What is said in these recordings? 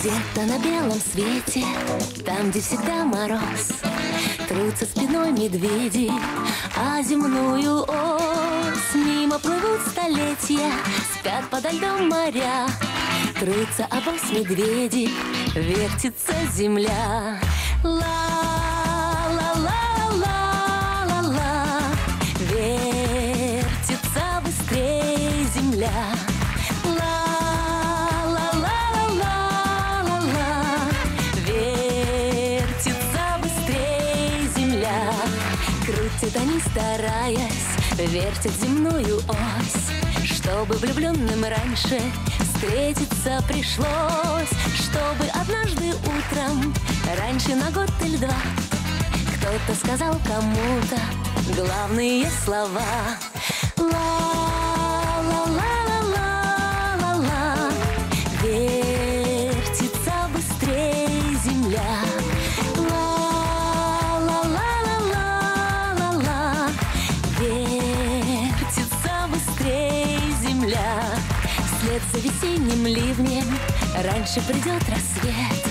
Где-то на белом свете, там, где всегда мороз, трутся спиной медведи, а земную ось мимо плывут столетия, спят подо льдом моря. Трутся обось медведи, вертится земля. Ла-ла-ла-ла-ла-ла, вертится быстрее земля. Крутят они, стараясь, вертят земную ось, чтобы влюбленным раньше встретиться пришлось, чтобы однажды утром, раньше на год или два, кто-то сказал кому-то главные слова. Ла-ла-ла-ла-ла-ла, вертится быстрее земля. Вслед за весенним ливнем раньше придет рассвет,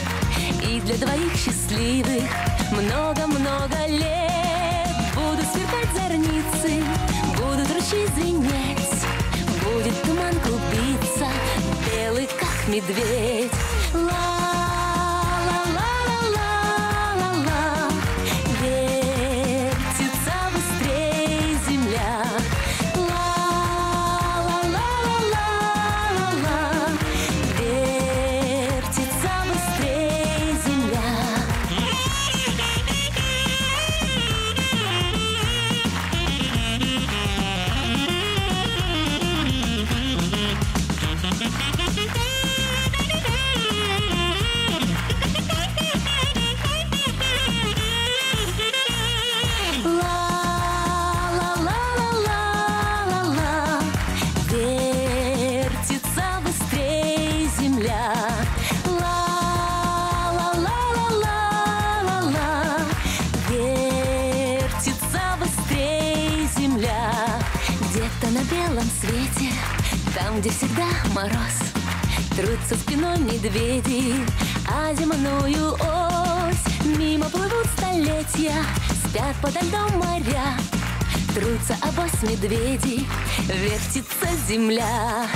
и для двоих счастливых много-много лет. Будут сверкать зорницы, будут ручьи звенеть, будет туман клубиться, белый как медведь. Ла-ла-ла-ла-ла-ла, вертится быстрее земля. Где-то на белом свете, там, где всегда мороз, трутся спиной медведи, а земную ось мимо плывут столетия, спят подо льдом моря. Трутся обось медведей, вертится земля.